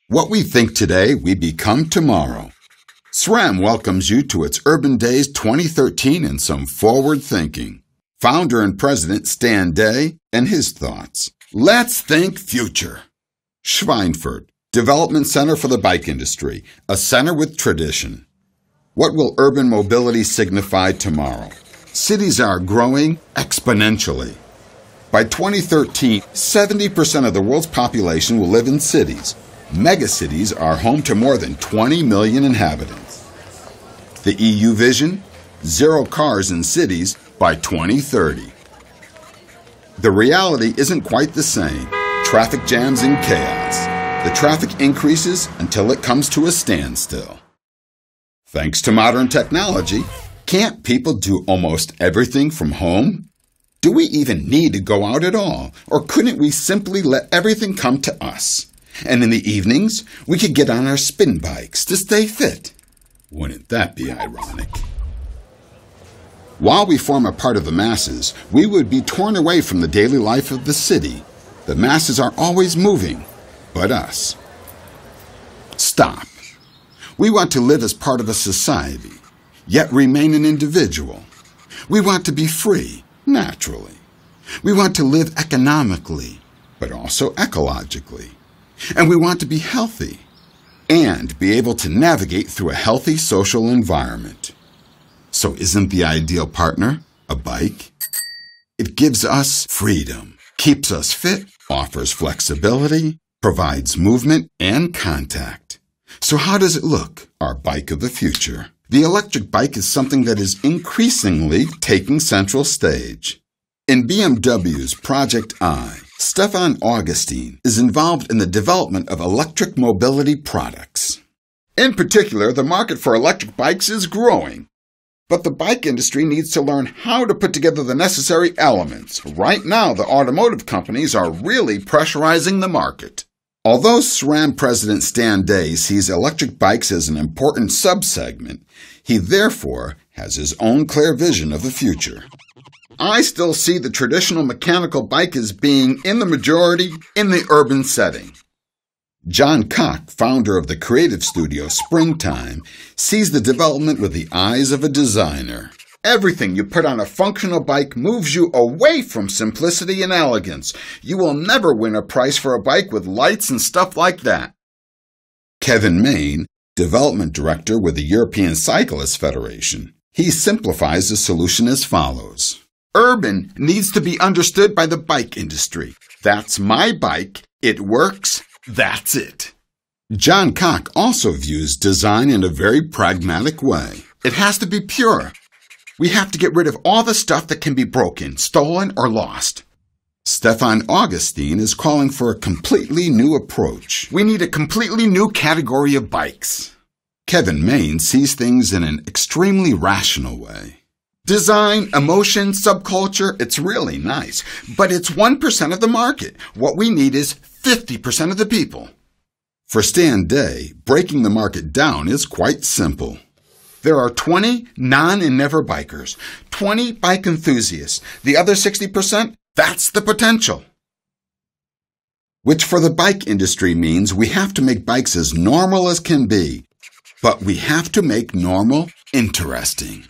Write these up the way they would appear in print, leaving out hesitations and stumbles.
What we think today, we become tomorrow. SRAM welcomes you to its Urban Days 2013 and some forward thinking. Founder and President Stan Day and his thoughts. Let's think future. Schweinfurt, Development Center for the Bike Industry, a center with tradition. What will urban mobility signify tomorrow? Cities are growing exponentially. By 2013, 70% of the world's population will live in cities. Megacities are home to more than 20 million inhabitants. The EU vision? 0 cars in cities by 2030. The reality isn't quite the same. Traffic jams and chaos. The traffic increases until it comes to a standstill. Thanks to modern technology, can't people do almost everything from home? Do we even need to go out at all? Or couldn't we simply let everything come to us? And in the evenings, we could get on our spin bikes to stay fit. Wouldn't that be ironic? While we form a part of the masses, we would be torn away from the daily life of the city. The masses are always moving, but us. Stop. We want to live as part of a society, yet remain an individual. We want to be free, naturally. We want to live economically, but also ecologically. And we want to be healthy and be able to navigate through a healthy social environment. So isn't the ideal partner a bike? It gives us freedom, keeps us fit, offers flexibility, provides movement and contact. So how does it look, our bike of the future? The electric bike is something that is increasingly taking central stage. In BMW's Project I, Stefan Augustin is involved in the development of electric mobility products. In particular, the market for electric bikes is growing. But the bike industry needs to learn how to put together the necessary elements. Right now, the automotive companies are really pressurizing the market. Although SRAM President Stan Day sees electric bikes as an important subsegment, he therefore has his own clear vision of the future. I still see the traditional mechanical bike as being in the majority in the urban setting. John Koch, founder of the creative studio Springtime, sees the development with the eyes of a designer. Everything you put on a functional bike moves you away from simplicity and elegance. You will never win a prize for a bike with lights and stuff like that. Kevin Main, development director with the European Cyclist Federation, he simplifies the solution as follows. Urban needs to be understood by the bike industry. That's my bike. It works. That's it. John Koch also views design in a very pragmatic way. It has to be pure. We have to get rid of all the stuff that can be broken, stolen, or lost. Stefan Augustin is calling for a completely new approach. We need a completely new category of bikes. Kevin Main sees things in an extremely rational way. Design, emotion, subculture, it's really nice, but it's 1% of the market. What we need is 50% of the people. For Stan Day, breaking the market down is quite simple. There are 20 non and never bikers, 20 bike enthusiasts. The other 60%, that's the potential. Which for the bike industry means we have to make bikes as normal as can be, but we have to make normal interesting.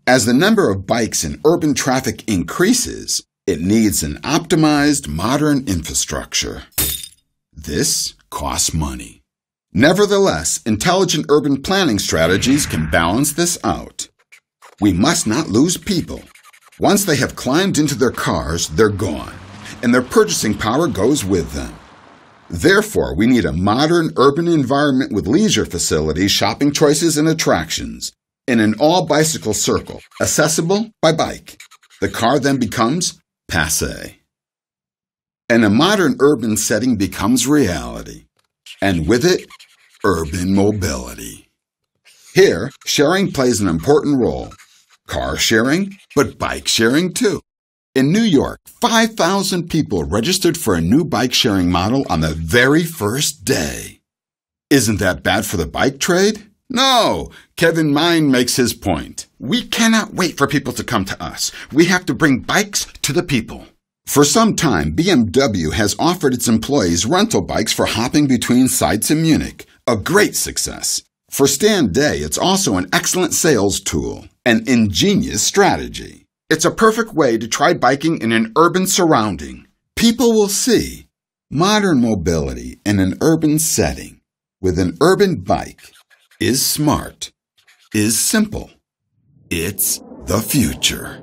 As the number of bikes in urban traffic increases, it needs an optimized modern infrastructure. This costs money. Nevertheless, intelligent urban planning strategies can balance this out. We must not lose people. Once they have climbed into their cars, they're gone, and their purchasing power goes with them. Therefore, we need a modern urban environment with leisure facilities, shopping choices, and attractions, in an all-bicycle circle, accessible by bike. The car then becomes passé. And a modern urban setting becomes reality, and with it, urban mobility. Here, sharing plays an important role. Car sharing, but bike sharing too. In New York, 5,000 people registered for a new bike sharing model on the very first day. Isn't that bad for the bike trade? No! Kevin Main makes his point. We cannot wait for people to come to us. We have to bring bikes to the people. For some time, BMW has offered its employees rental bikes for hopping between sites in Munich, a great success. For Stan Day, it's also an excellent sales tool, an ingenious strategy. It's a perfect way to try biking in an urban surrounding. People will see modern mobility in an urban setting with an urban bike is smart, is simple. It's the future.